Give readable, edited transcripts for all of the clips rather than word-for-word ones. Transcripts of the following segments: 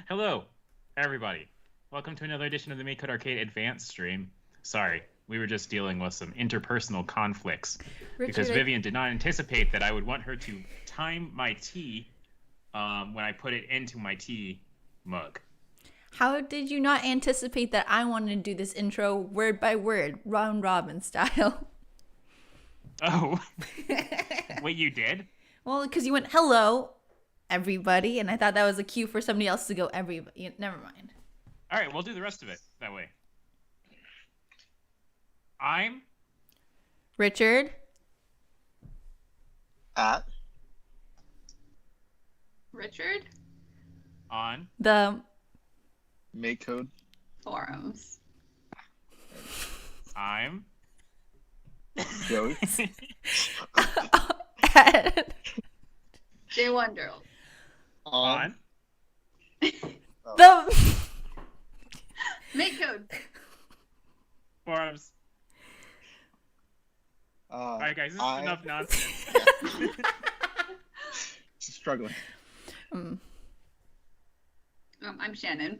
Hello, everybody. Welcome to another edition of the MakeCode Arcade Advanced stream. Sorry, we were just dealing with some interpersonal conflicts because Vivian did not anticipate that I would want her to time my tea when I put it into my tea mug. How did you not anticipate that I wanted to do this intro word by word, round robin style? Oh. Wait, you did? Well, because you went, hello, everybody, and I thought that was a cue for somebody else to go, everybody. Never mind. All right, we'll do the rest of it that way. I'm Richard. Richard. On The MakeCode Forums. I'm Joey. J Wonderl. on the MakeCode. Forums. All right, guys, this is enough nonsense. Struggling. I'm Shannon.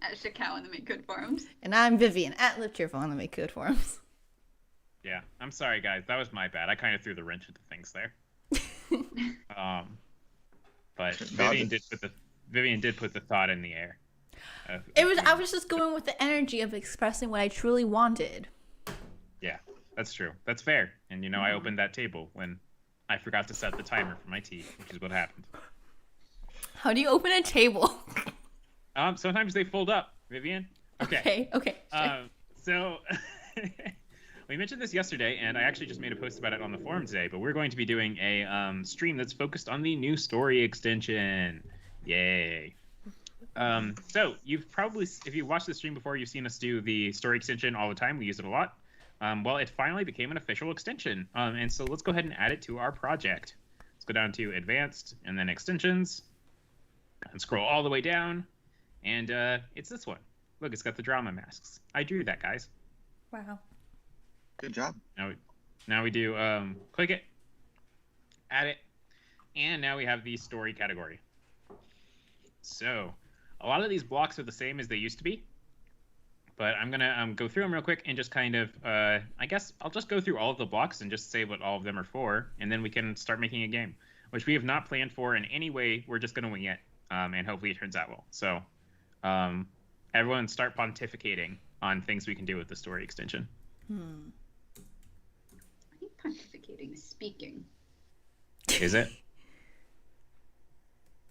At Shakao in the MakeCode Forums. And I'm Vivian, at Live Cheerful on the MakeCode Forums. Yeah, I'm sorry, guys. That was my bad. I kind of threw the wrench into things there. But Vivian did put the thought in the air. I was just going with the energy of expressing what I truly wanted. Yeah, that's true. That's fair. And I opened that table when I forgot to set the timer for my tea, which is what happened. How do you open a table? Sometimes they fold up, Vivian. Okay. Sure. So we mentioned this yesterday, and I actually just made a post about it on the forum today, but we're going to be doing a stream that's focused on the new story extension. Yay. So you've probably, if you watched the stream before, you've seen us do the story extension all the time. We use it a lot. Well, it finally became an official extension. And so let's go ahead and add it to our project. Let's go down to advanced and then extensions and scroll all the way down. And it's this one. Look, it's got the drama masks. I drew that, guys. Wow. Good job. Now we do click it, add it, and now we have the story category. So a lot of these blocks are the same as they used to be, but I'm gonna go through them real quick and just kind of I guess I'll just go through all of the blocks and just say what all of them are for, and then we can start making a game, which we have not planned for in any way. We're just gonna wing it, and hopefully it turns out well. So everyone start pontificating on things we can do with the story extension. I think pontificating is speaking. Is it?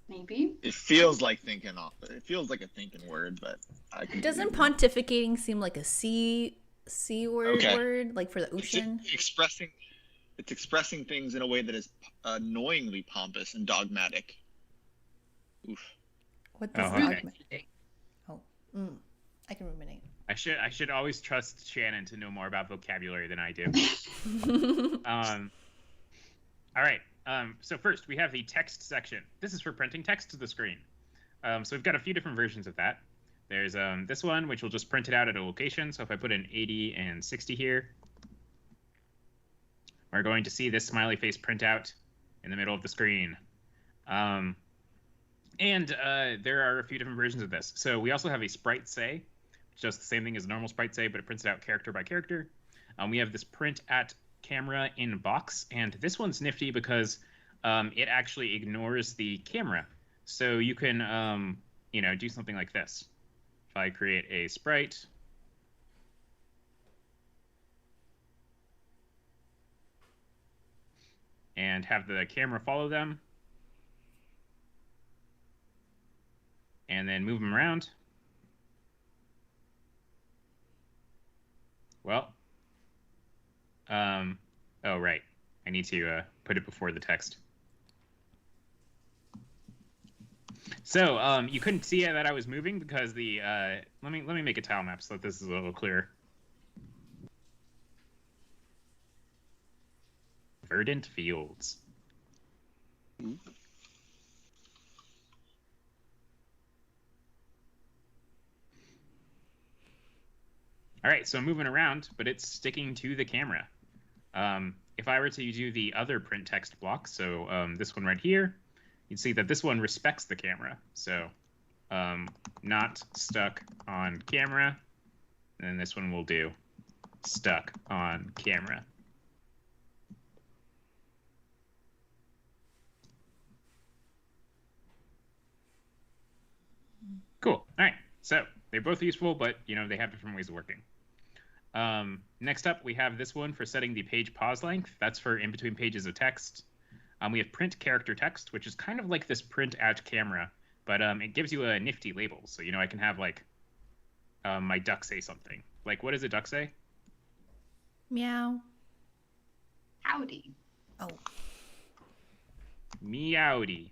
Maybe. It feels like thinking. It feels like a thinking word, but Doesn't pontificating seem like a C word word, like for the ocean? It's expressing things in a way that is annoyingly pompous and dogmatic. Oof. What does dogmatic? I can ruminate. I should always trust Shannon to know more about vocabulary than I do. All right. So first, we have the text section. This is for printing text to the screen. So we've got a few different versions of that. There's this one, which will just print it out at a location. So if I put in 80 and 60 here, we're going to see this smiley face print out in the middle of the screen. And there are a few different versions of this. So we also have a sprite say, which does the same thing as a normal sprite say, but it prints it out character by character. We have this print at camera in box, and this one's nifty because it actually ignores the camera. So you can, do something like this. If I create a sprite, and have the camera follow them, and then move them around. Well, oh, right. I need to put it before the text. So you couldn't see that I was moving because the let me make a tile map so that this is a little clearer. Verdant fields. All right, so I'm moving around, but it's sticking to the camera. If I were to do the other print text block, so this one right here, you'd see that this one respects the camera. So not stuck on camera. And then this one will do stuck on camera. Cool. All right. So they're both useful, but they have different ways of working. Next up, we have this one for setting the page pause length. That's for in between pages of text. We have print character text, which is kind of like this print at camera, but it gives you a nifty label. So I can have like my duck say something. Like, what does a duck say? Meow. Howdy. Oh. Meowdy.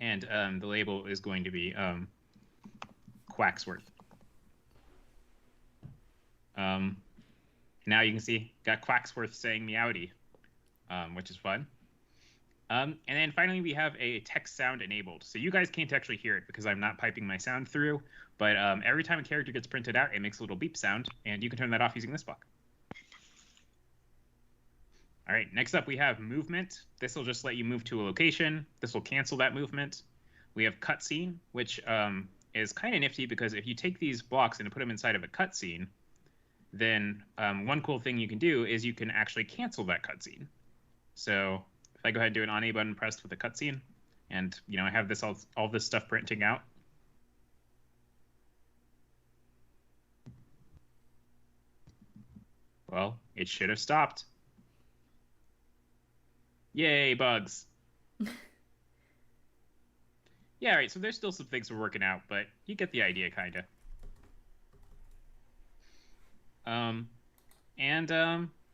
And the label is going to be Quacksworth. Now you can see got Quacksworth saying meowdy, which is fun. And then finally we have a text sound enabled. So you guys can't actually hear it because I'm not piping my sound through, but every time a character gets printed out, it makes a little beep sound, and you can turn that off using this block. All right, next up we have movement. This will just let you move to a location. This will cancel that movement. We have cutscene, which is kind of nifty because if you take these blocks and put them inside of a cutscene, then one cool thing you can do is you can actually cancel that cutscene. So if I go ahead and do an on A button pressed with a cutscene, and I have this all this stuff printing out. Well, it should have stopped. Yay, bugs. Yeah, all right, so there's still some things we're working out, but you get the idea, kind of.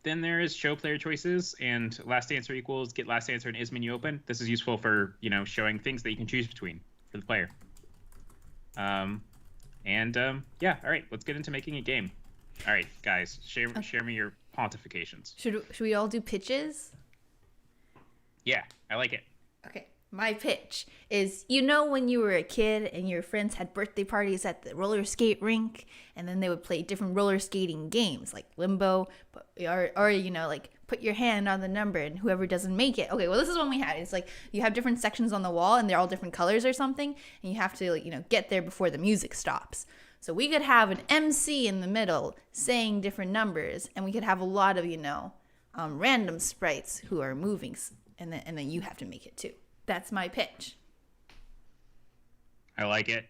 Then there is show player choices, and last answer equals get last answer and is menu open. This is useful for, showing things that you can choose between for the player. Yeah, all right, let's get into making a game. All right, guys, share me your pontifications. Should we all do pitches? Yeah, I like it. Okay, my pitch is, when you were a kid and your friends had birthday parties at the roller skate rink, and then they would play different roller skating games like limbo, or like put your hand on the number and whoever doesn't make it. Okay, well, this is one we had. It's like you have different sections on the wall and they're all different colors or something, and you have to get there before the music stops. So we could have an MC in the middle saying different numbers, and we could have a lot of random sprites who are moving. And then you have to make it too. That's my pitch. I like it.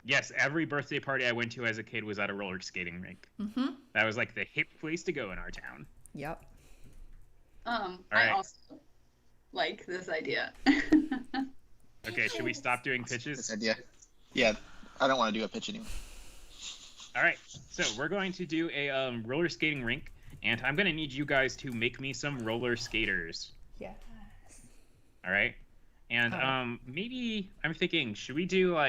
Yes, every birthday party I went to as a kid was at a roller skating rink. Mm-hmm. That was like the hip place to go in our town. Yep. I also like this idea. Okay, should we stop doing pitches? This idea. Yeah, I don't want to do a pitch anymore. All right, so we're going to do a roller skating rink. And I'm going to need you guys to make me some roller skaters. Yes. All right? And maybe I'm thinking, should we do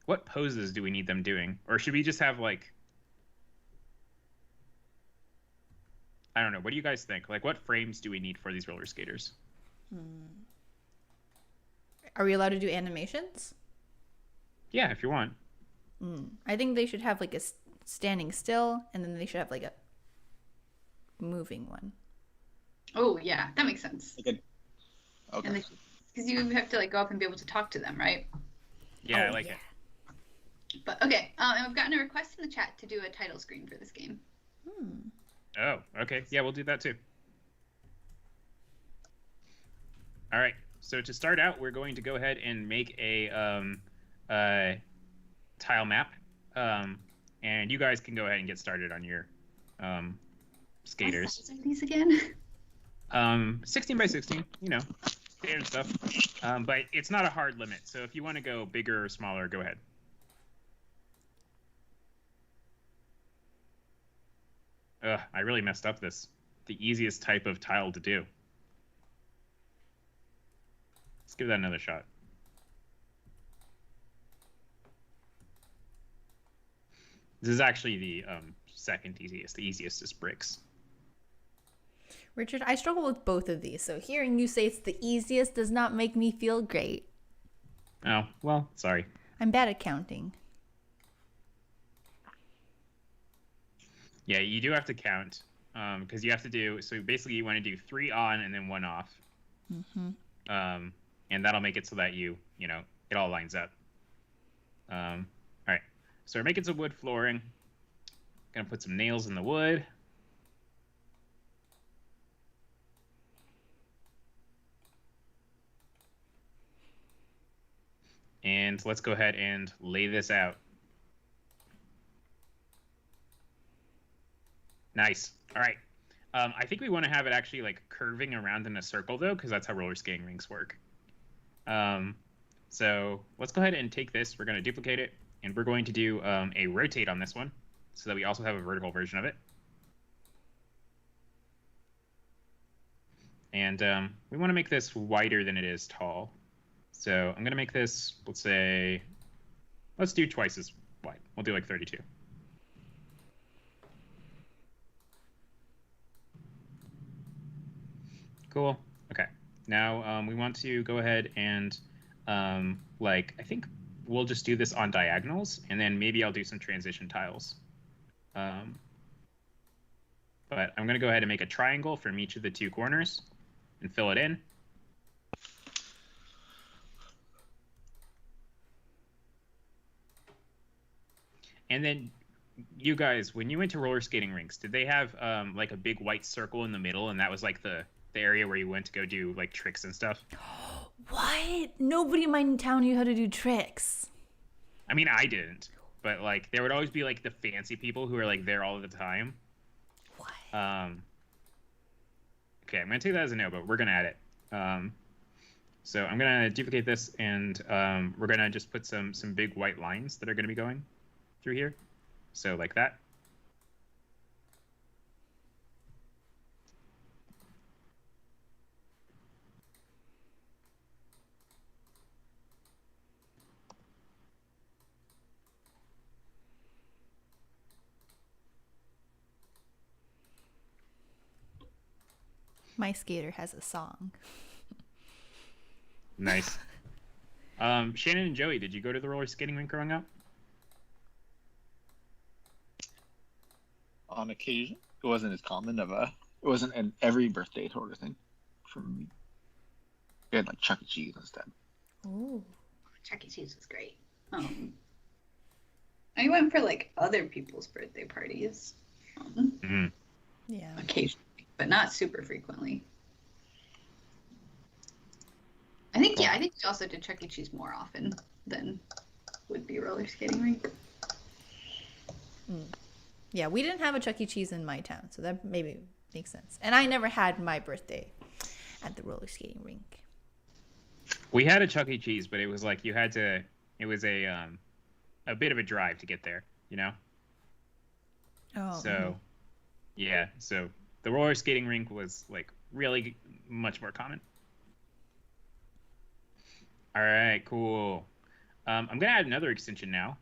what poses do we need them doing? Or should we just have I don't know. What do you guys think? What frames do we need for these roller skaters? Are we allowed to do animations? Yeah, if you want. I think they should have a standing still, and then they should have a moving one. Oh yeah, that makes sense. Okay. Because you have to go up and be able to talk to them, right? Yeah, I like it. But okay, and we've gotten a request in the chat to do a title screen for this game. Oh, okay. Yeah, we'll do that too. All right. So to start out, we're going to go ahead and make a tile map. And you guys can go ahead and get started on your skaters. What size are these again? 16 by 16, standard stuff. But it's not a hard limit. So if you want to go bigger or smaller, go ahead. I really messed up this. The easiest type of tile to do. Let's give that another shot. This is actually the second easiest. The easiest is bricks. Richard, I struggle with both of these, so hearing you say it's the easiest does not make me feel great. Oh, well, sorry. I'm bad at counting. Yeah, you do have to count, because you have to do, so basically you want to do 3 on and then 1 off. Mm-hmm. And that'll make it so that it all lines up. All right, so we're making some wood flooring. Gonna put some nails in the wood. And let's go ahead and lay this out. Nice. All right. I think we want to have it actually like curving around in a circle though, because that's how roller skating rinks work. So let's go ahead and take this. We're going to duplicate it, and we're going to do a rotate on this one, so that we also have a vertical version of it. And we want to make this wider than it is tall. So I'm going to make this, let's do twice as wide. We'll do like 32. Cool. Okay. Now we want to go ahead and I think we'll just do this on diagonals, and then maybe I'll do some transition tiles. But I'm going to go ahead and make a triangle from each of the 2 corners and fill it in. And then you guys, when you went to roller skating rinks, did they have like a big white circle in the middle, and that was like the area where you went to go do like tricks and stuff? What? Nobody in my town knew how to do tricks. I mean, I didn't, but like there would always be like the fancy people who are like there all the time. What? Okay, I'm gonna take that as a no, but we're gonna add it. So I'm gonna duplicate this, and we're gonna just put some big white lines that are gonna be going through here. So like that. My skater has a song. Nice. Shannon and Joey, did you go to the roller skating rink growing up? On occasion, it wasn't as common it wasn't an every birthday sort of thing for me. We had like Chuck E. Cheese instead. Oh. Chuck E. Cheese was great. I went for like other people's birthday parties. Yeah. Occasionally, but not super frequently. I think we also did Chuck E. Cheese more often than would be roller skating rink. Yeah, we didn't have a Chuck E. Cheese in my town, so that maybe makes sense. And I never had my birthday at the roller skating rink. We had a Chuck E. Cheese, but it was like it was a bit of a drive to get there, you know? Oh. So, yeah, so the roller skating rink was like really much more common. All right, cool. I'm going to add another extension now.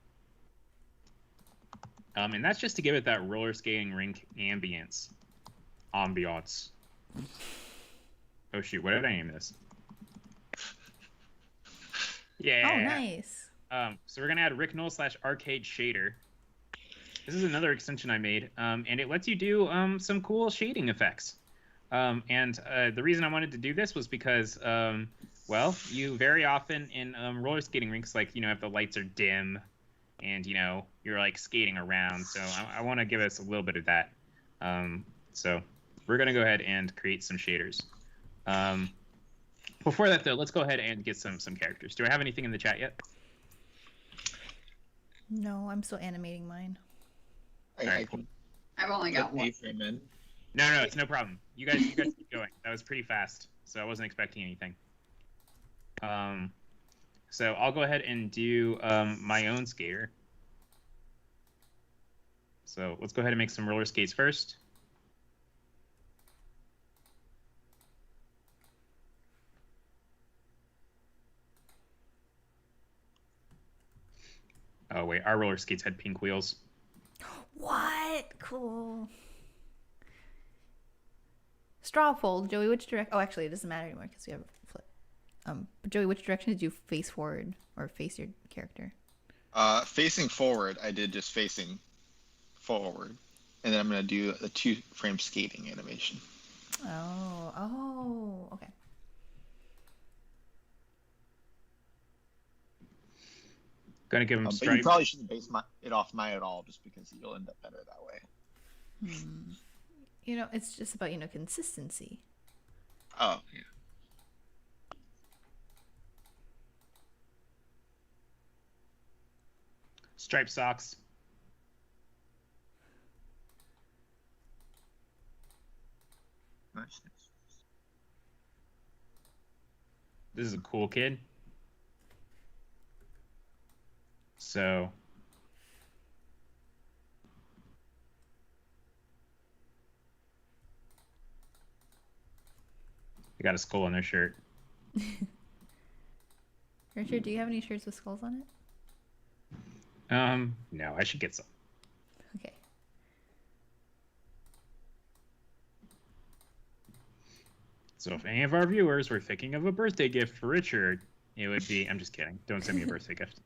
And that's just to give it that roller skating rink ambience. Ambiance. Oh, shoot. What did I name this? Yeah. Oh, nice. So we're going to add Rick Knoll / arcade shader. This is another extension I made, and it lets you do some cool shading effects. And the reason I wanted to do this was because, well, you very often in roller skating rinks, like, if the lights are dim and, you're like skating around. So I want to give us a little bit of that. So we're going to go ahead and create some shaders. Before that, though, let's go ahead and get some characters. Do I have anything in the chat yet? No, I'm still animating mine. I I've only got one. No, it's no problem. You guys keep going. That was pretty fast, so I wasn't expecting anything. So I'll go ahead and do my own skater. So let's go ahead and make some roller skates first. Oh wait, our roller skates had pink wheels. What? Cool. Straw poll, Joey. Which direction? Oh, actually, it doesn't matter anymore because we have a flip. But Joey, which direction did you face forward or face your character? Facing forward, I did just facing forward. and then I'm gonna do a 2-frame skating animation. Okay. Gonna give him But you stripe. probably shouldn't base it off mine at all, just because you'll end up better that way. It's just about consistency. Oh, yeah. Stripe socks. Nice. This is a cool kid. So they got a skull on their shirt. Richard, do you have any shirts with skulls on it? No, I should get some. Okay. So if any of our viewers were thinking of a birthday gift for Richard, it would be, I'm just kidding. Don't send me a birthday gift.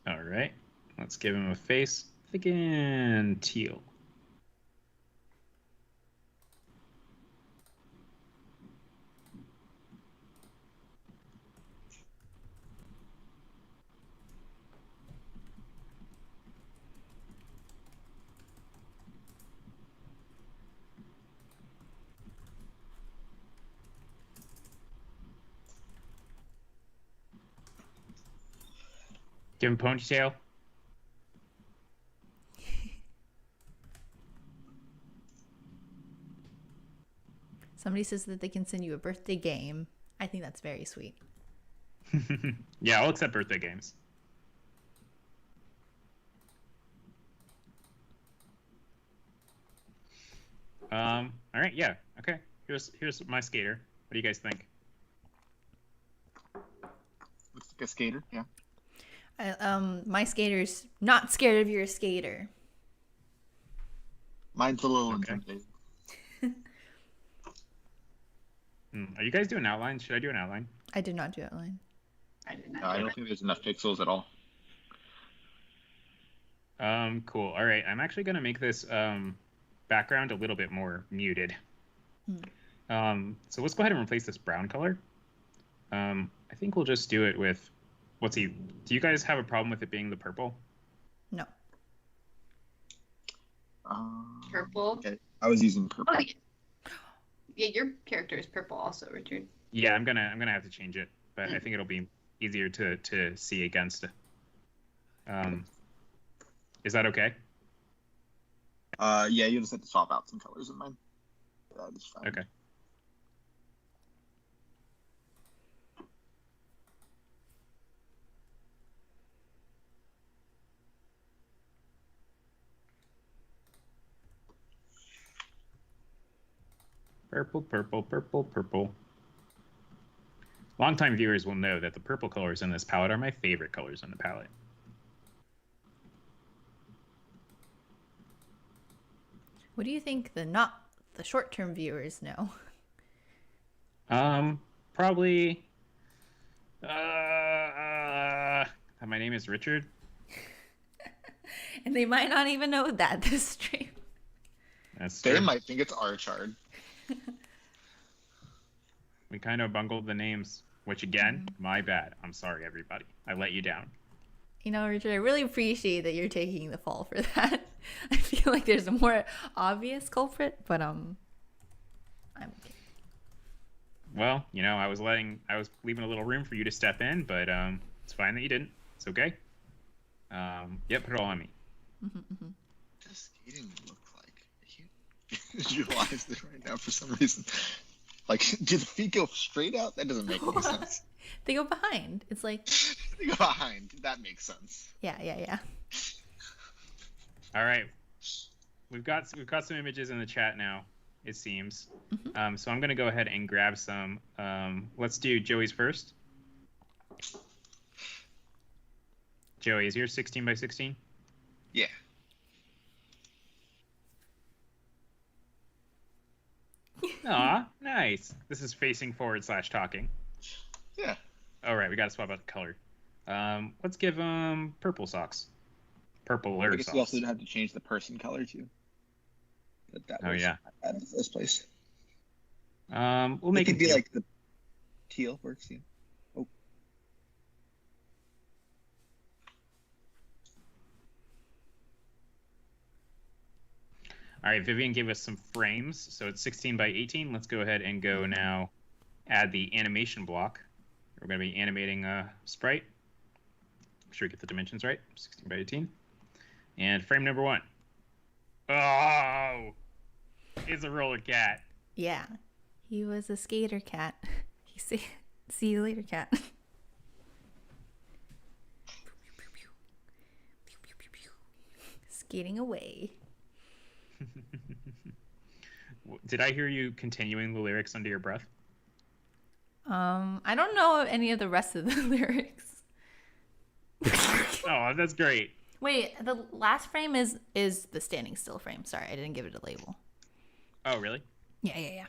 All right, let's give him a face. Thick and teal. Give him ponytail. Somebody says that they can send you a birthday game. I think that's very sweet. Yeah, I'll accept birthday games. All right, yeah, okay. Here's my skater. What do you guys think? Looks like a skater, yeah. My skater's not scared of your skater. Mine's a little Okay. intimidating. Are you guys doing outlines? Should I do an outline? I did not do outline. I did not. No, I do don't it. think there's enough pixels at all. Cool. All right, I'm actually gonna make this background a little bit more muted. So let's go ahead and replace this brown color. I think we'll just do it with, do you guys have a problem with it being the purple? No. Purple. Okay. I was using purple. Oh, yeah. Yeah, your character is purple also, Richard. Yeah, I'm gonna have to change it, but I think it'll be easier to see against. Is that okay? Yeah, you just have to swap out some colors in mine. That is fine. Okay. Purple, purple, purple, purple. Longtime viewers will know that the purple colors in this palette are my favorite colors in the palette. What do you think the short-term viewers know? Probably. My name is Richard. And they might not even know that this stream. That's They true. might think it's Archard. We kind of bungled the names, which again, my bad. I'm sorry, everybody. I let you down. Richard, I really appreciate that you're taking the fall for that. I feel like there's a more obvious culprit, but I'm okay. Well, I was leaving a little room for you to step in, but it's fine that you didn't. It's okay. Yep, put it all on me. What does skating look like? I can't visualize it right now for some reason. Like, do the feet go straight out? That doesn't make any sense. They go behind. It's like, They go behind. That makes sense. yeah. All right, we've got some images in the chat now. It seems. So I'm gonna go ahead and grab some. Let's do Joey's first. Joey, is yours 16 by 16? Yeah. Aw, nice. This is facing forward / talking. Yeah. All right, we got to swap out the color. Let's give them purple socks. Purple I or guess we also socks. have to change the person color too. But that Oh was yeah. out of the first place. We'll It make could it be teal. like the teal works. Yeah. Oh, All right, Vivian gave us some frames, so it's 16 by 18. Let's go ahead and go now add the animation block. We're going to be animating a sprite. Make sure we get the dimensions right. 16 by 18. And frame number 1. Oh, it's a roller cat. Yeah. He was a skater cat. See you later, cat. Skating away. Did I hear you continuing the lyrics under your breath? I don't know any of the rest of the lyrics. Oh, that's great. Wait, the last frame is the standing still frame. Sorry, I didn't give it a label. Oh, really? Yeah.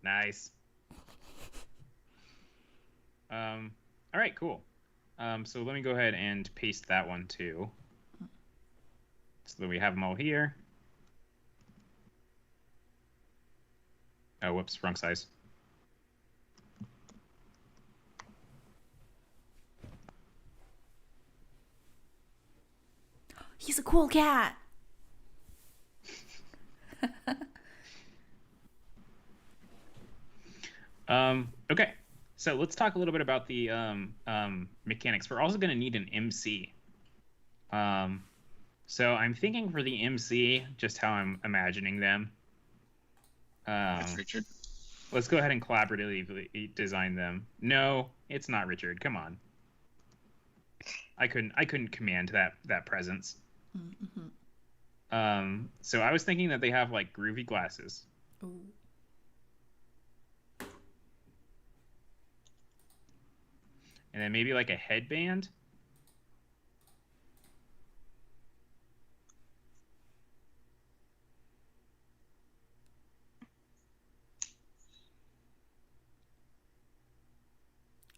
Nice. All right, cool. So let me go ahead and paste that one too. So that we have them all here. Oh, whoops, wrong size. He's a cool cat. Okay, so let's talk a little bit about the mechanics. We're also going to need an MC. So I'm thinking for the MC, just how I'm imagining them. that's Richard. Let's go ahead and collaboratively design them. No, it's not Richard. Come on. I couldn't command that presence. Mm-hmm. So I was thinking that they have like groovy glasses. Ooh. And then maybe like a headband.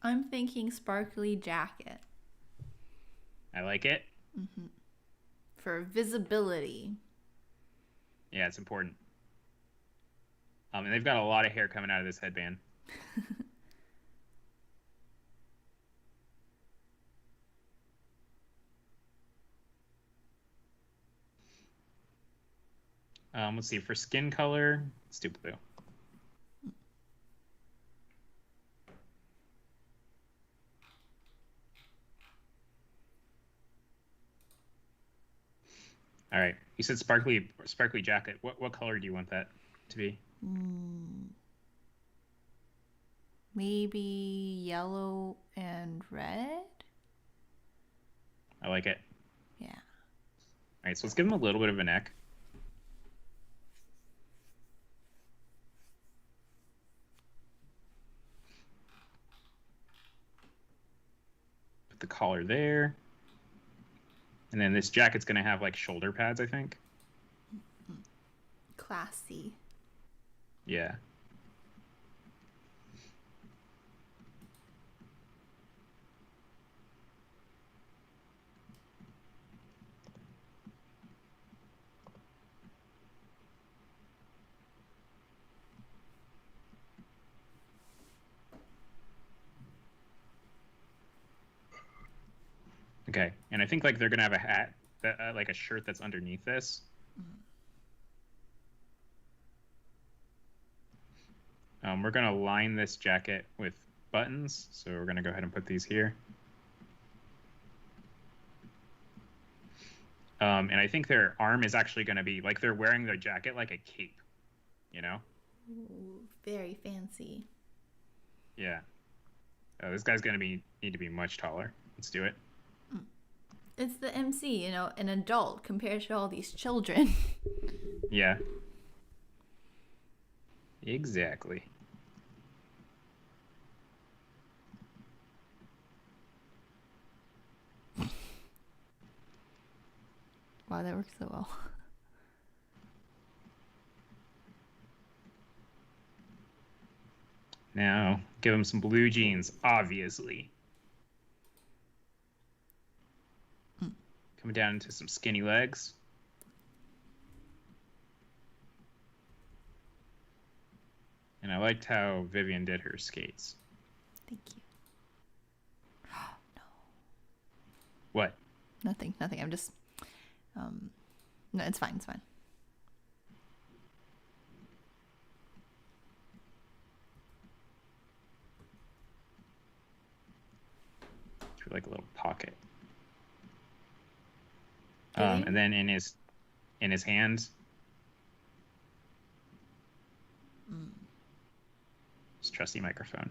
I'm thinking sparkly jacket. I like it. Mm-hmm. For visibility. Yeah, it's important. And they've got a lot of hair coming out of this headband. Let's see, for skin color, let's do blue. All right, you said sparkly jacket. What color do you want that to be? Maybe yellow and red? I like it. Yeah. All right, so let's give him a little bit of a neck. Put the collar there. And then this jacket's going to have like shoulder pads, I think. Classy. Yeah. Okay, and I think like they're gonna have a hat, that like a shirt that's underneath this. We're gonna line this jacket with buttons, so we're gonna go ahead and put these here. And I think their arm is actually gonna be like they're wearing their jacket like a cape, you know? Ooh, very fancy. Yeah. Oh, this guy's gonna need to be much taller. Let's do it. It's the MC, an adult compared to all these children. Yeah. Exactly. Wow, that works so well. Now, give him some blue jeans, obviously. Coming down into some skinny legs. And I liked how Vivian did her skates. Thank you. No. What? Nothing. I'm just. No, it's fine. It's fine. Like a little pocket. Really? And then in his hands, his trusty microphone.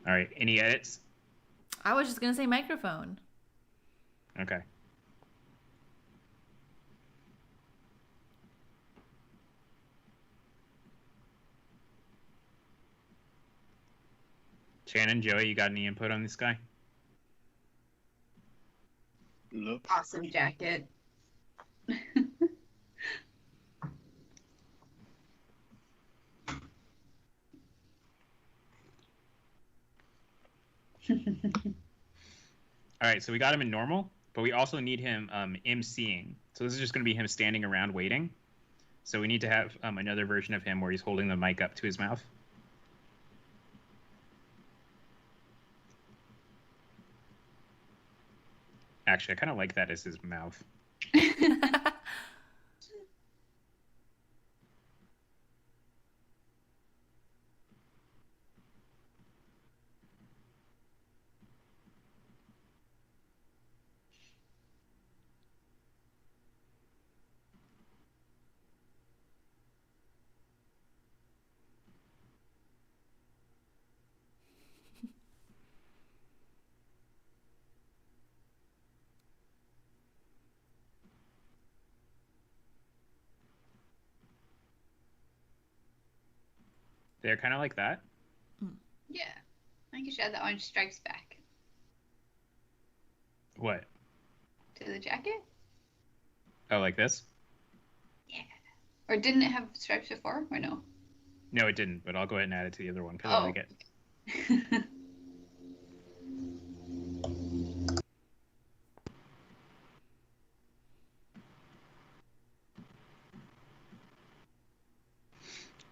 All right, any edits? I was just gonna say microphone. Okay. Shannon, Joey, you got any input on this guy? Look. Awesome jacket. All right, so we got him in normal, but we also need him emceeing. So this is just going to be him standing around waiting. So we need to have another version of him where he's holding the mic up to his mouth. Actually, I kind of like that as his mouth. They're kind of like that. Yeah. I think you should add the orange stripes back What? to the jacket. Oh, like this? Yeah. Or didn't it have stripes before? Or no? No, it didn't, but I'll go ahead and add it to the other one because Oh. I like it.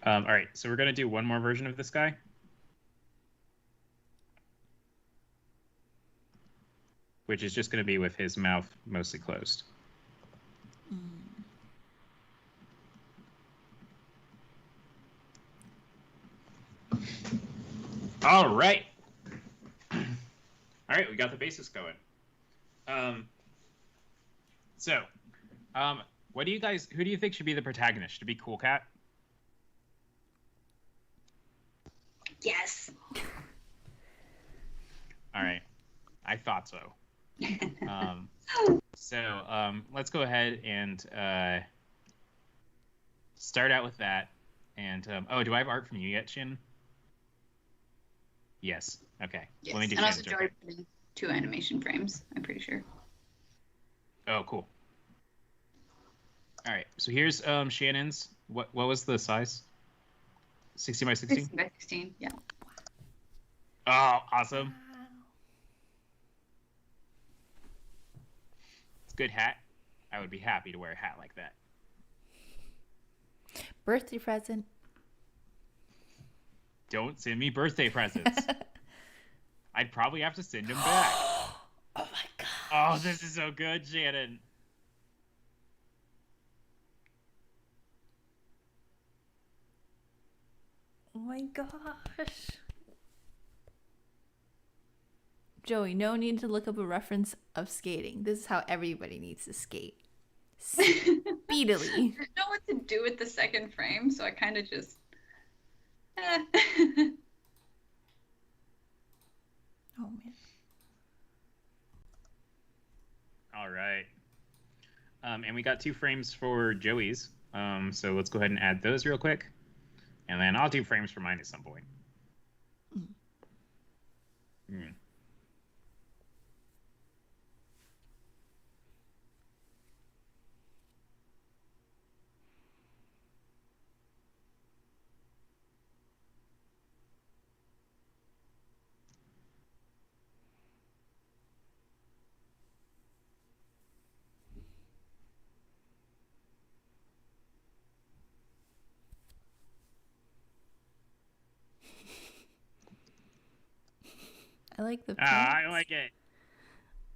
All right, so we're going to do one more version of this guy. Which is just going to be with his mouth mostly closed. All right. All right, we got the basics going. What do you guys? Who do you think should be the protagonist? Should it be Cool Cat? Yes. All right, I thought so. Let's go ahead and start out with that. And do I have art from you yet, Shannon? Yes. Okay. Yes. Let me do And also Shannon's. Joy put in 2 animation frames, I'm pretty sure. Oh, cool. All right. So here's Shannon's. What was the size? 60 by 16? 16 by 16, yeah. Oh, awesome. It's a good hat. I would be happy to wear a hat like that. Birthday present. Don't send me birthday presents. I'd probably have to send them back. Oh my god. Oh, this is so good, Shannon. Oh my gosh. Joey, no need to look up a reference of skating. This is how everybody needs to skate. Speedily. I didn't know what to do with the second frame, so I kind of just... Oh man. All right. And we got 2 frames for Joey's. So let's go ahead and add those real quick. And then I'll do frames for mine at some point. like the Ah, I pants. like it.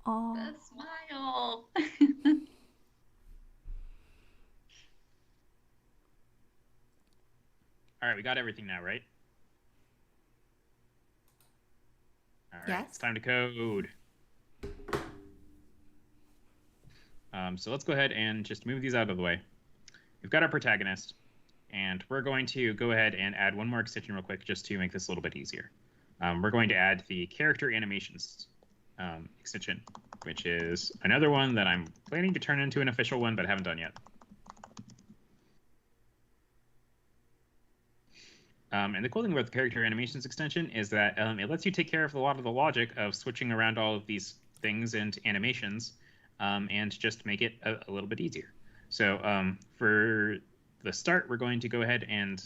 Oh, The smile. All right, we got everything now, right? All right, yes. it's time to code. So let's go ahead and just move these out of the way. We've got our protagonist, and we're going to go ahead and add one more extension real quick just to make this a little bit easier. We're going to add the character animations extension, which is another one that I'm planning to turn into an official one, but I haven't done yet. And the cool thing about the character animations extension is that it lets you take care of a lot of the logic of switching around all of these things and animations and just make it a little bit easier. So for the start, we're going to go ahead and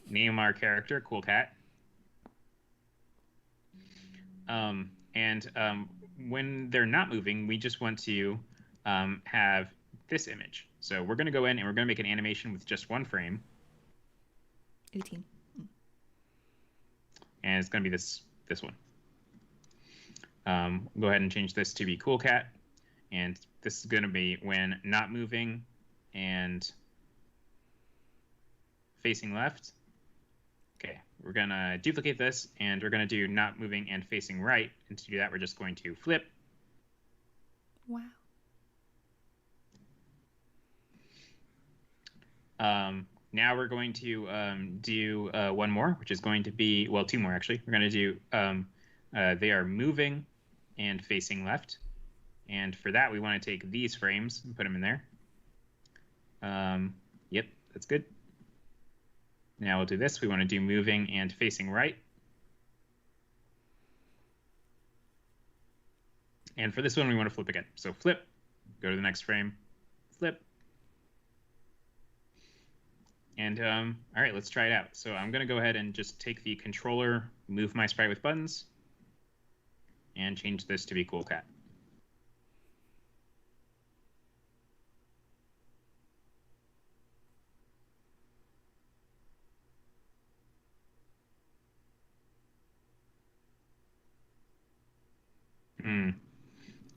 name our character Cool Cat. When they're not moving, we just want to have this image. So we're going to go in and we're going to make an animation with just one frame. 18. And it's going to be this one. Go ahead and change this to be Cool Cat. And this is going to be when not moving and facing left. Okay, we're going to duplicate this, and we're going to do not moving and facing right. And to do that, we're just going to flip. Wow. Now we're going to do one more, which is going to be, well, two more actually. We're going to do, they are moving and facing left. And for that, we want to take these frames and put them in there. Yep, that's good. Now we'll do this. We want to do moving and facing right. And for this one, we want to flip again. So flip, go to the next frame, flip. And all right, let's try it out. So I'm going to go ahead and just take the controller, move my sprite with buttons, and change this to be Cool Cat.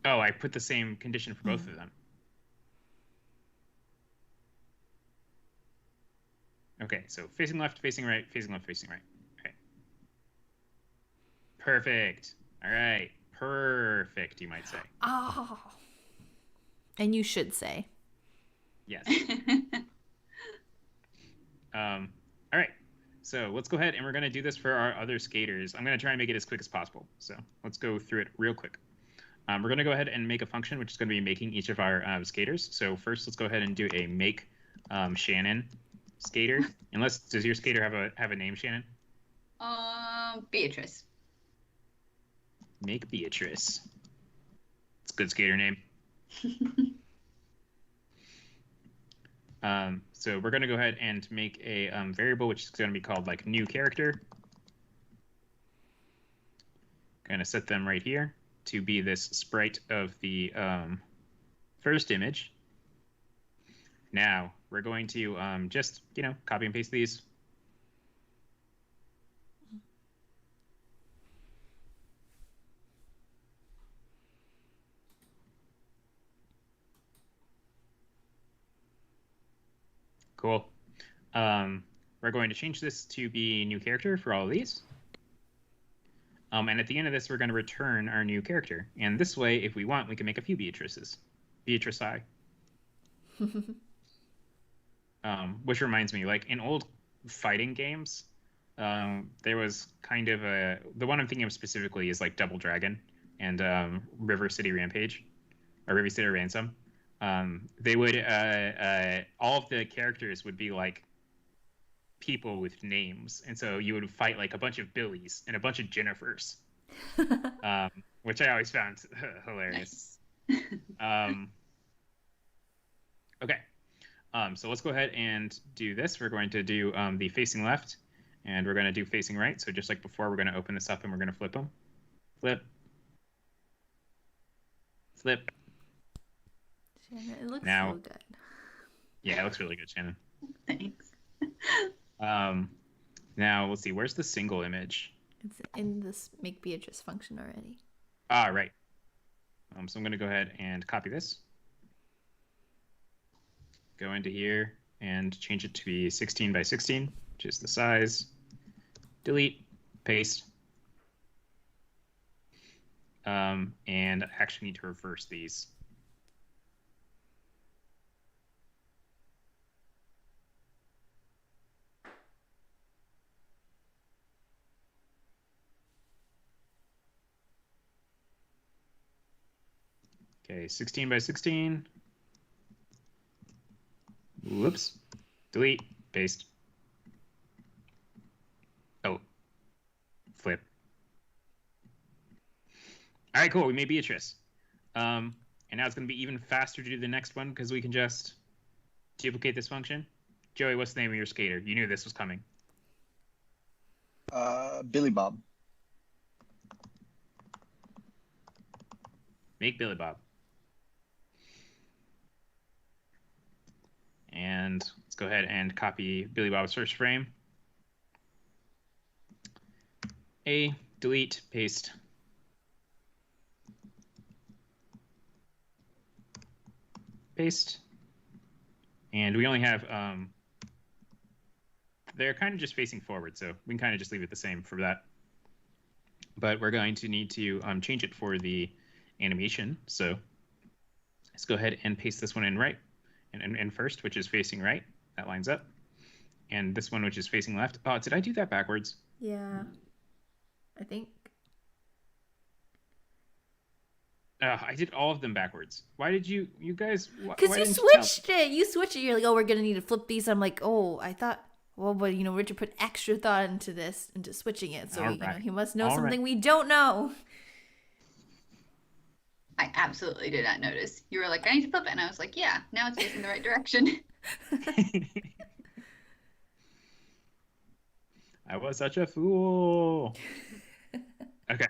Oh, I put the same condition for both of them. Okay, so facing left, facing right, facing left, facing right. Okay. Perfect. All right. Perfect, you might say. Oh. And you should say. Yes. All right. So let's go ahead and we're going to do this for our other skaters. I'm going to try and make it as quick as possible. So let's go through it real quick. We're going to go ahead and make a function, which is going to be making each of our skaters. So first, let's go ahead and do a make Shannon skater. Does your skater have a name, Shannon? Beatrice. Make Beatrice. It's a good skater name. So we're going to go ahead and make a variable, which is going to be called like new character. Going to set them right here to be this sprite of the first image. Now we're going to just, copy and paste these. Cool. We're going to change this to be new character for all of these. And at the end of this, we're going to return our new character. And this way, if we want, we can make a few Beatrices. Beatrice I. Which reminds me, like in old fighting games, there was kind of the one I'm thinking of specifically is like Double Dragon and River City Rampage, or River City Ransom. They would, all of the characters would be like people with names, and so you would fight like a bunch of Billies and a bunch of Jennifers, which I always found hilarious. Okay, so let's go ahead and do this. We're going to do the facing left, and we're going to do facing right. So just like before, we're going to open this up and we're going to flip them. Flip. Flip. Shannon, it looks Now, so good. Yeah, it looks really good, Shannon. Thanks. Now, let's see. Where's the single image? It's in this make Beatrice function already. Ah, right. So I'm going to go ahead and copy this. Go into here and change it to be 16 by 16, which is the size. Delete, paste. And I actually need to reverse these. Okay, 16 by 16. Whoops. Delete, paste. Oh, flip. All right, cool. We made Beatrice. And now it's going to be even faster to do the next one because we can just duplicate this function. Joey, what's the name of your skater? You knew this was coming. Billy Bob. Make Billy Bob. And let's go ahead and copy Billy Bob's first frame. A, delete, paste. Paste. And we only have, they're kind of just facing forward, so we can kind of just leave it the same for that. But we're going to need to change it for the animation. So let's go ahead and paste this one in right. And first, which is facing right. That lines up. And this one, which is facing left. Oh, did I do that backwards? Yeah, I think. I did all of them backwards. Why did you guys? Because you switched it. You switched it. You're like, oh, we're gonna need to flip these. I'm like, oh, I thought. Well, but Richard put extra thought into this, into switching it. So he must know something we don't know. I absolutely did not notice. You were like, I need to flip it. And I was like, yeah, now it's facing the right direction. I was such a fool. Okay.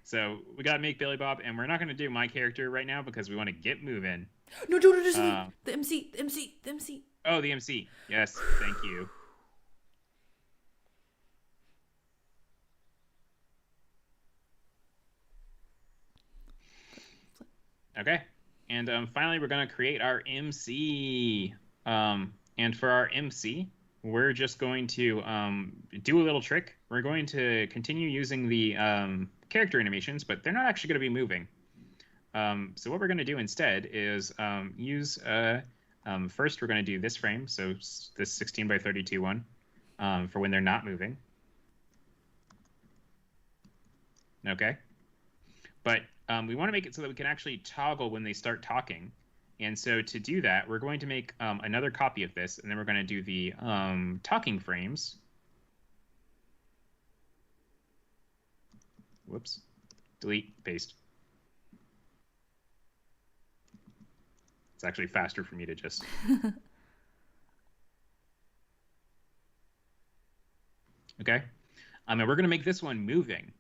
So we got to make Billy Bob, and we're not going to do my character right now because we want to get moving. No, don't just the MC. Oh, the MC. Yes, thank you. Okay, and finally we're going to create our MC. And for our MC, we're just going to do a little trick. We're going to continue using the character animations, but they're not actually going to be moving. So what we're going to do instead is use, first we're going to do this frame, so this 16 by 32 one, for when they're not moving. Okay. But we want to make it so that we can actually toggle when they start talking. And so to do that, we're going to make another copy of this, and then we're going to do the talking frames. Whoops. Delete, paste. It's actually faster for me to just... Okay. And we're going to make this one moving.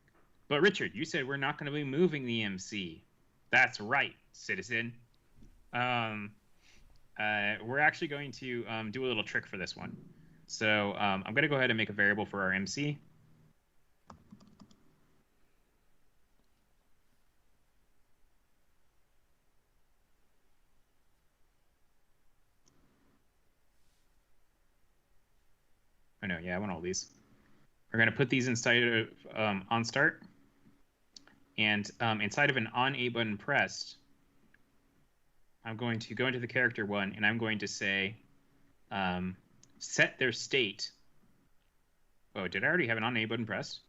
But Richard, you said we're not going to be moving the MC. That's right, citizen. We're actually going to do a little trick for this one. So I'm going to go ahead and make a variable for our MC. Oh no, yeah, I want all these. We're going to put these inside of on start. And inside of an on A button pressed, I'm going to go into the character one, and I'm going to say, set their state. Oh, did I already have an on A button pressed?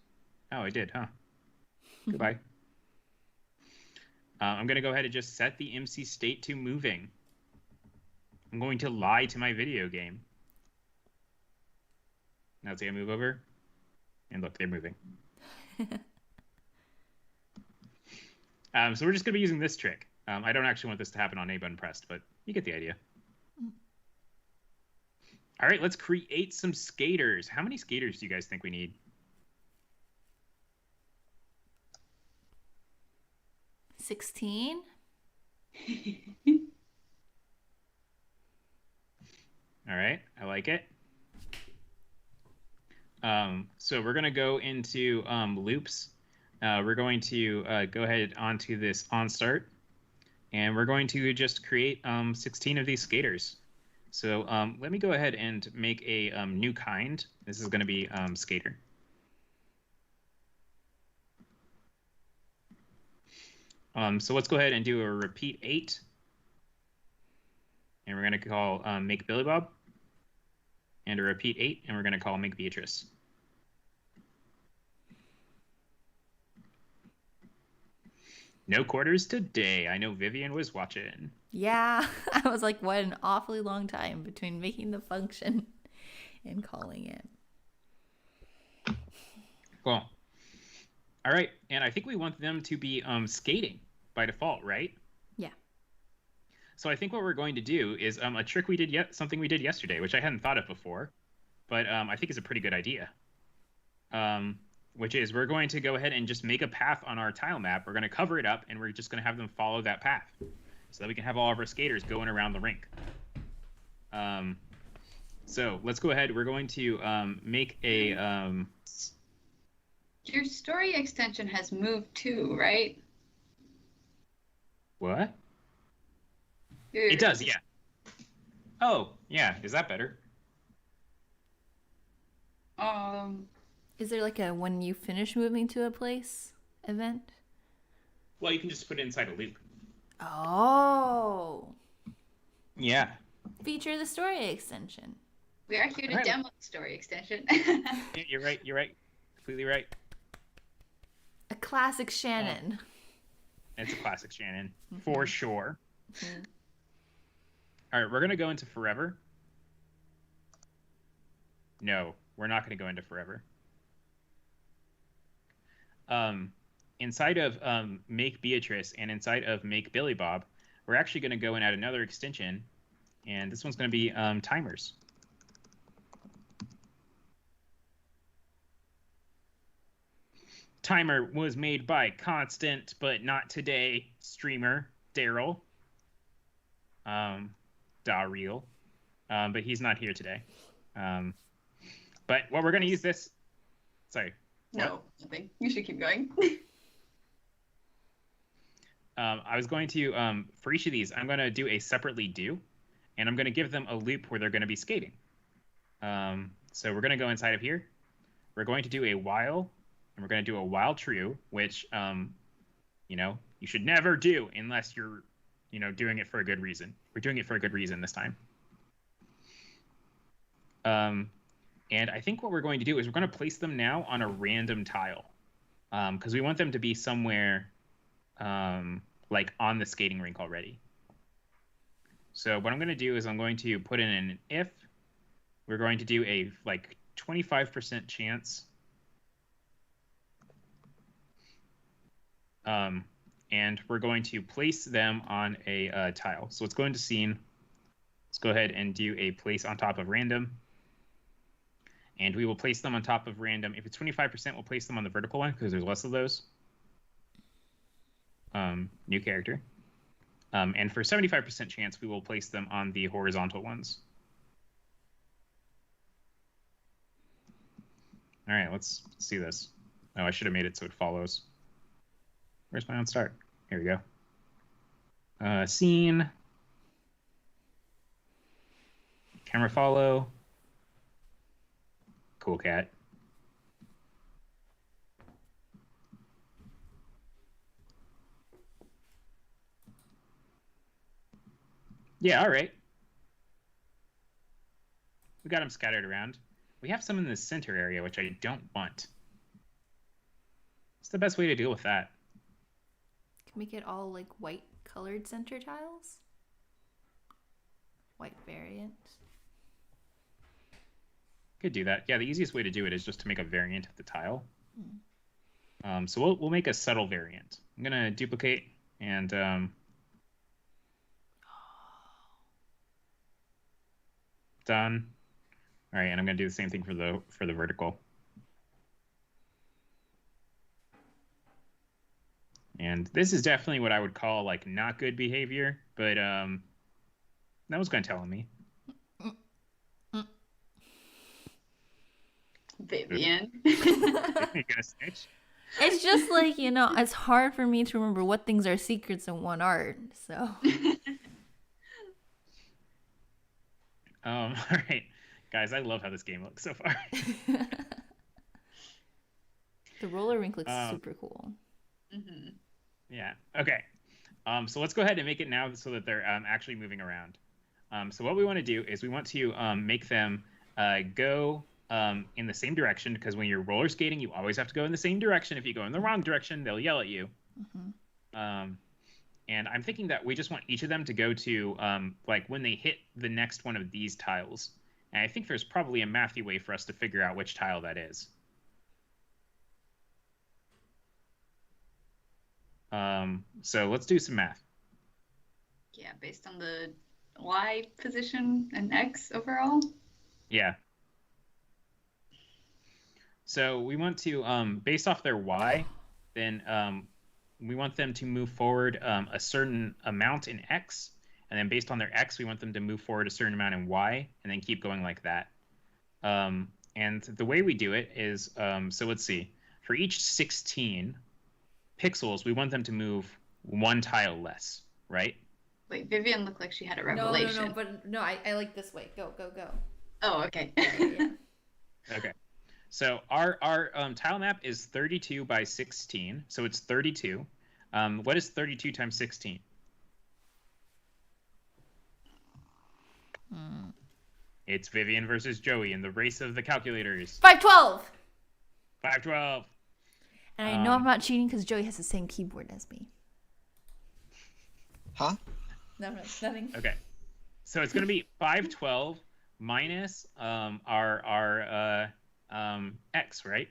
Oh, I did, huh? Goodbye. I'm going to go ahead and just set the MC state to moving. I'm going to lie to my video game. Now let's say I move over. And look, they're moving. So we're just going to be using this trick. I don't actually want this to happen on A button pressed, but you get the idea. All right, let's create some skaters. How many skaters do you guys think we need? 16. All right, I like it. So we're gonna go into loops. We're going to go ahead onto this on start, and we're going to just create 16 of these skaters. So let me go ahead and make a new kind. This is going to be skater. So let's go ahead and do a repeat 8. And we're going to call make Billy Bob. And a repeat 8, and we're going to call make Beatrice. No quarters today. I know Vivian was watching. Yeah, I was like, what an awfully long time between making the function and calling it. Cool. All right, and I think we want them to be skating by default, right? Yeah. So I think what we're going to do is a trick we did something we did yesterday, which I hadn't thought of before, but I think is a pretty good idea. Which is we're going to go ahead and just make a path on our tile map. We're going to cover it up, and we're just going to have them follow that path so that we can have all of our skaters going around the rink. So let's go ahead. We're going to make a... Your story extension has moved too, right? What? It does, yeah. Oh, yeah. Is that better? Is there like a when you finish moving to a place event? Well, you can just put it inside a loop. Oh. Yeah. Feature the story extension. We are here to Right. demo the story extension. Yeah, you're right. You're right. Completely right. A classic Shannon. It's a classic Shannon, for sure. Mhm. All right, we're going to go into forever. No, we're not going to go into forever. Inside of make Beatrice and inside of make Billy Bob, we're actually going to go and add another extension, and this one's going to be timers. Timer was made by Constant, but not today, streamer Daryl. Daryl. But he's not here today. But what we're going to use this... Sorry. No, nothing. You should keep going. I was going to, for each of these, I'm going to do a separately do, and I'm going to give them a loop where they're going to be skating. So we're going to go inside of here. We're going to do a while, and we're going to do a while true, which, you know, you should never do unless you're, you know, doing it for a good reason. We're doing it for a good reason this time. And I think what we're going to do is we're going to place them now on a random tile, because we want them to be somewhere like on the skating rink already. So what I'm going to do is I'm going to put in an if. We're going to do a like 25% chance. And we're going to place them on a tile. So let's go into scene. Let's go ahead and do a place on top of random. And we will place them on top of random. If it's 25%, we'll place them on the vertical one because there's less of those. New character. And for 75% chance, we will place them on the horizontal ones. All right, let's see this. Oh, I should have made it so it follows. Where's my on start? Here we go. Scene. Camera follow. Cool cat. Yeah, all right. We got them scattered around. We have some in the center area, which I don't want. What's the best way to deal with that? Can we get all like white colored center tiles? White variant. Could do that. Yeah, the easiest way to do it is just to make a variant of the tile. So we'll make a subtle variant. I'm gonna duplicate and done. All right, and I'm gonna do the same thing for the vertical. And this is definitely what I would call like not good behavior, but that was kind of telling me. Vivian. You gonna snitch? It's just like, it's hard for me to remember what things are secrets and what aren't. So, All right, guys, I love how this game looks so far. the roller rink looks Um, super cool. Mhm. Yeah. Okay. So let's go ahead and make it now so that they're actually moving around. So what we want to do is we want to make them go in the same direction, because when you're roller skating, you always have to go in the same direction. If you go in the wrong direction, they'll yell at you. Mhm. And I'm thinking that we just want each of them to go to like when they hit the next one of these tiles. And I think there's probably a mathy way for us to figure out which tile that is. So let's do some math. Yeah, based on the Y position and X overall. Yeah. So we want to, based off their Y, then we want them to move forward a certain amount in X, and then based on their X, we want them to move forward a certain amount in Y, and then keep going like that. And the way we do it is, so let's see, for each 16 pixels, we want them to move one tile less, right? Wait, Vivian looked like she had a No, revelation. but no, I like this way. Go. Oh, okay. Yeah. Okay. So our tile map is 32 by 16, so it's 32. What is 32 times 16? It's Vivian versus Joey in the race of the calculators. 512. 512. And I know I'm not cheating because Joey has the same keyboard as me. Huh? No, nothing. Okay. So it's going to be 512 minus our x, right?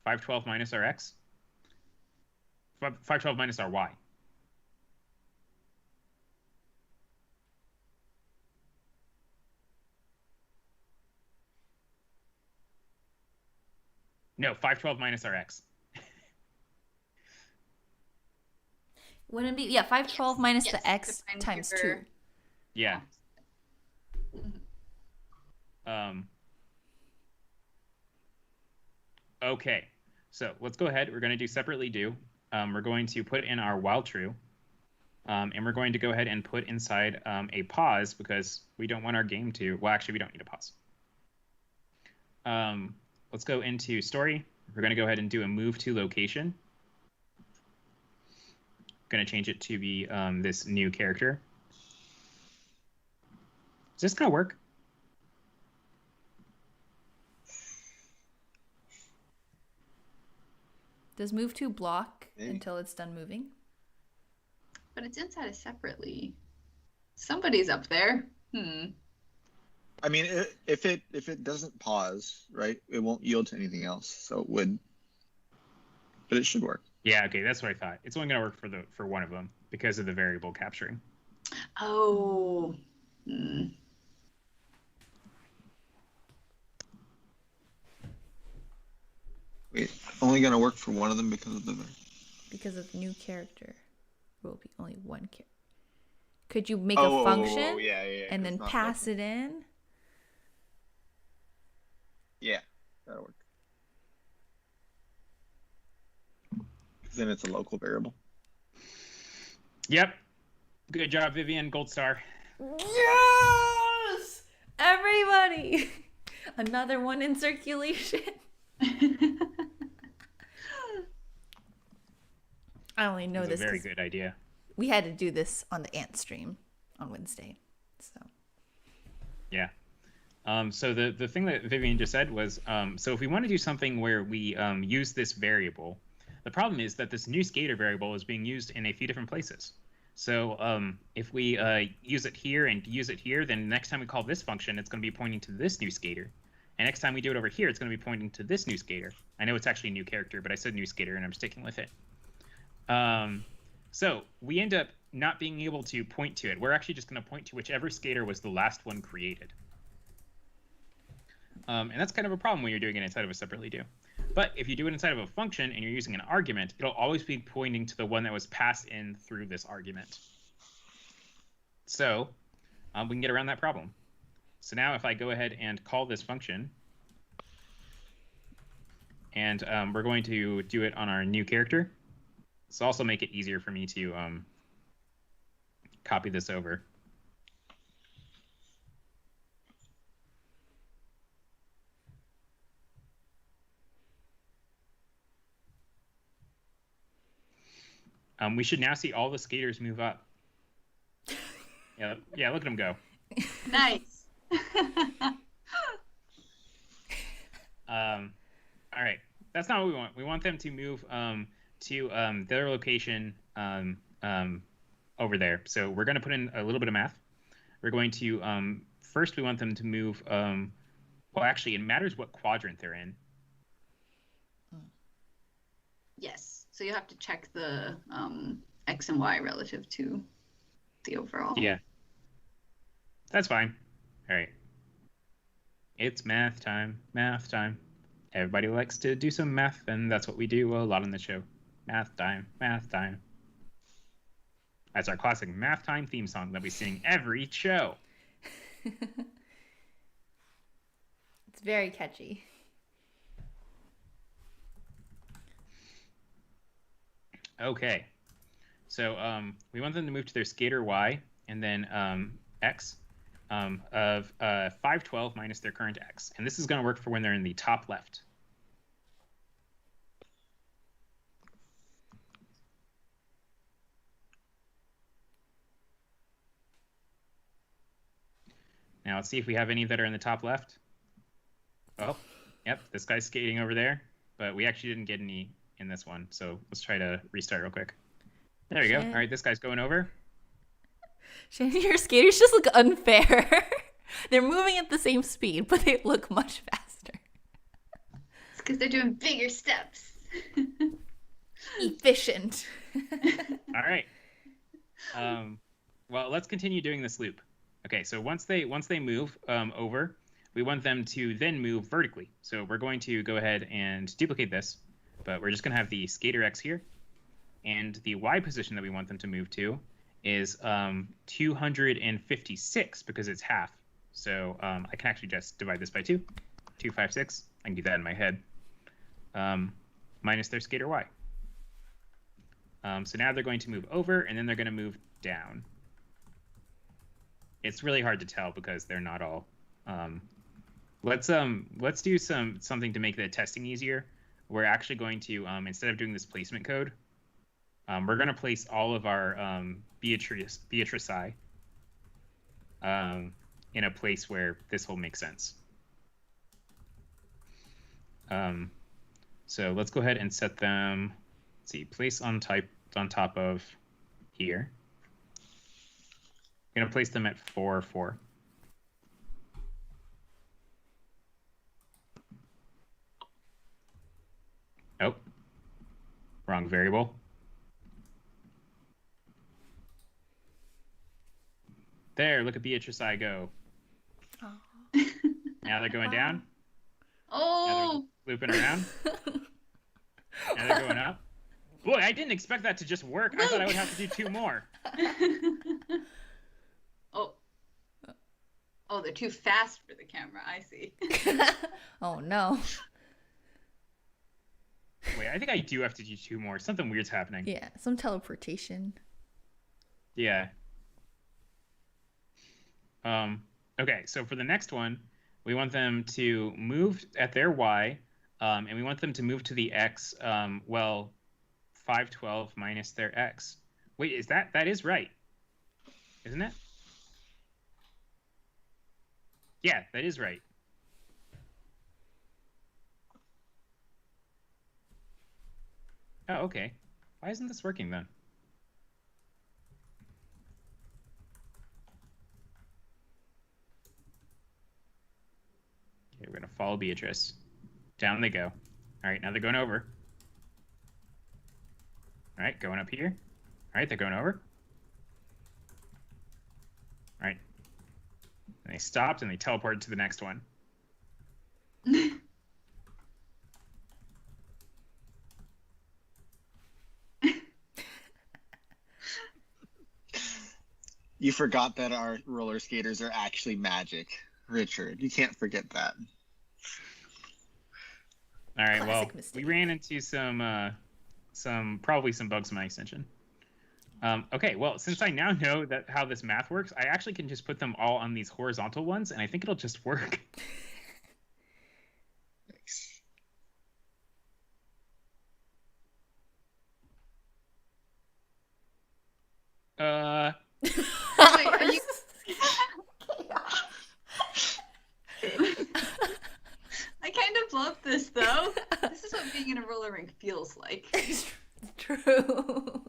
512 minus our x. 512 minus our y. No, 512 minus our x. Wouldn't it be 512 minus Yes, the x define times your- 2. Yeah. Okay, so let's go ahead. We're going to do separately do. We're going to put in our while true. And we're going to go ahead and put inside a pause because we don't want our game to... Well, actually, we don't need a pause. Let's go into story. We're going to go ahead and do a move to location. Going to change it to be this new character. Is this going to work? Does move to block Maybe. until it's done moving? But it's inside it separately. Somebody's up there. I mean, if it doesn't pause, right, it won't yield to anything else. So it would, but it should work. Yeah, okay, that's what I thought. It's only going to work for one of them because of the variable capturing. Oh. Wait, only gonna work for one of them because of the. Because of new character. Will be only one character. Could you make a function yeah, and then pass it in? Yeah, that'll work. Because then it's a local variable. Yep. Good job, Vivian. Gold star. Yes! Everybody! Another one in circulation. I only know That's this a very because good idea. we had to do this on the ant stream on Wednesday. So Yeah. So the thing that Vivian just said was, so if we want to do something where we use this variable, the problem is that this new skater variable is being used in a few different places. So if we use it here and use it here, then next time we call this function, it's going to be pointing to this new skater. And next time we do it over here, it's going to be pointing to this new skater. I know it's actually a new character, but I said new skater, and I'm sticking with it. So we end up not being able to point to it. We're actually just going to point to whichever skater was the last one created. And that's kind of a problem when you're doing it inside of a separately do. But if you do it inside of a function and you're using an argument, it'll always be pointing to the one that was passed in through this argument. So we can get around that problem. So now if I go ahead and call this function, And we're going to do it on our new character. So also make it easier for me to copy this over. We should now see all the skaters move up. Yeah, look at them go. Nice. All right, that's not what we want. We want them to move to their location over there. So we're going to put in a little bit of math. We're going to first we want them to move. Well, actually, it matters what quadrant they're in. Yes. So you have to check the X and Y relative to the overall. Yeah. That's fine. All right. It's math time. Math time. Everybody likes to do some math, and that's what we do a lot on the show. Math time. Math time. That's our classic math time theme song that we sing every show. It's very catchy. Okay. So we want them to move to their skater Y and then X of 512 minus their current X. And this is going to work for when they're in the top left. Now let's see if we have any that are in the top left. Oh, yep, this guy's skating over there, but we actually didn't get any in this one. So let's try to restart real quick. There we go. All right, this guy's going over. Shannon, your skaters just look unfair. They're moving at the same speed, but they look much faster. It's because they're doing bigger steps. Efficient. All right. Well, let's continue doing this loop. Okay, so once they move over, we want them to then move vertically. So we're going to go ahead and duplicate this, but we're just going to have the skater X here. And the Y position that we want them to move to is 256 because it's half. So I can actually just divide this by 2. 256. I can do that in my head. Minus their skater Y. So now they're going to move over, and then they're going to move down. It's really hard to tell because they're not all. Let's do something to make the testing easier. We're actually going to instead of doing this placement code, we're going to place all of our Beatrice in a place where this will make sense. So let's go ahead and set them. Let's see, place on top of here. I'm going to place them at 4, 4. Oh, wrong variable. There, look at Beatrice I go. Oh. Now they're going down. Oh! Looping around. Now they're going up. Boy, I didn't expect that to just work. I thought I would have to do 2 more. Oh, they're too fast for the camera. I see. Oh, no. Wait, I think I do have to do 2 more. Something weird's happening. Yeah, some teleportation. Yeah. Okay, so for the next one, we want them to move at their Y, and we want them to move to the X, 512 minus their X. Wait, is that is right, isn't it? Yeah, that is right. Oh, okay. Why isn't this working then? Okay, we're going to follow Beatrice. Down they go. All right, now they're going over. All right, going up here. All right, they're going over. All right. And they stopped and they teleported to the next one. You forgot that our roller skaters are actually magic, Richard. You can't forget that. All right. Well, Classic mistake. we ran into probably some bugs in my extension. Okay. Well, since I now know how this math works, I actually can just put them all on these horizontal ones, and I think it'll just work. Nice. Wait, are you... I kind of love this though. This is what being in a roller rink feels like. True.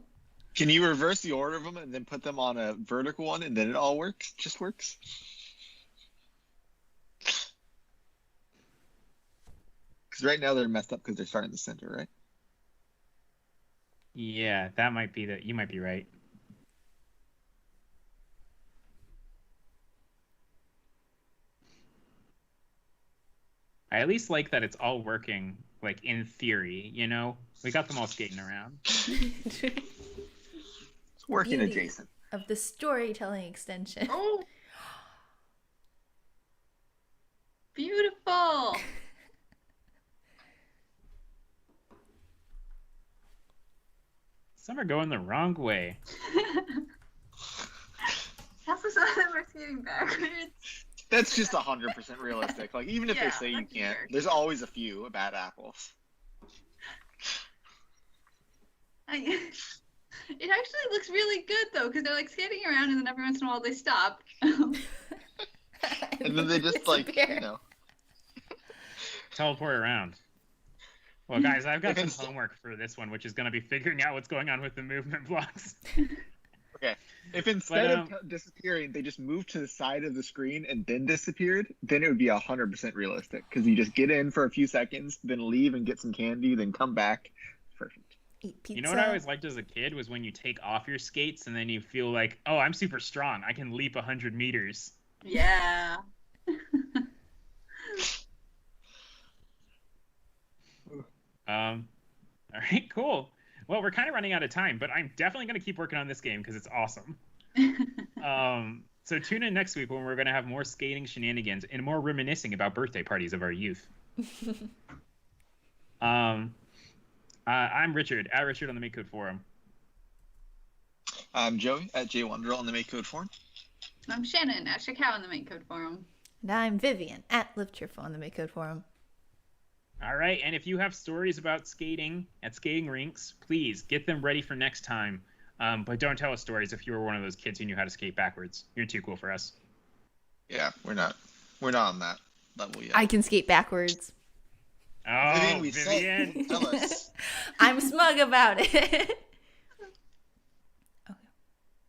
Can you reverse the order of them and then put them on a vertical one, and then it all works? Just works. Because right now they're messed up because they're starting in the center, right? Yeah, that might be you might be right. I at least like that it's all working, like, in theory, you know? We got them all skating around. It's working Beauty adjacent. of the storytelling extension. Oh, beautiful. Some are going the wrong way. Half of some of them are skating backwards. That's just 100% realistic. Like, even if they Yeah, say you that's can't, weird. there's always a few bad apples. It actually looks really good though, because they're like skating around and then every once in a while they stop. And then they just, like, disappear. you know. Teleport around. Well, guys, I've got some It's- homework for this one, which is going to be figuring out what's going on with the movement blocks. Okay. If instead But, of disappearing, they just moved to the side of the screen and then disappeared, then it would be 100% realistic. Because you just get in for a few seconds, then leave and get some candy, then come back. Perfect. Eat pizza. You know what I always liked as a kid was when you take off your skates and then you feel like, oh, I'm super strong. I can leap 100 meters. Yeah. All right, cool. Well, we're kind of running out of time, but I'm definitely going to keep working on this game because it's awesome. So tune in next week when we're going to have more skating shenanigans and more reminiscing about birthday parties of our youth. I'm Richard, at Richard on the MakeCode forum. I'm Joey, at JWonder on the MakeCode forum. I'm Shannon at Shakao on the MakeCode forum. And I'm Vivian at Live Cheerful on the MakeCode forum. All right, and if you have stories about skating at skating rinks, please get them ready for next time. But don't tell us stories if you were one of those kids who knew how to skate backwards. You're too cool for us. Yeah, we're not on that level yet. I can skate backwards. Oh, Vivian, we Vivian. said, tell us. I'm smug about it.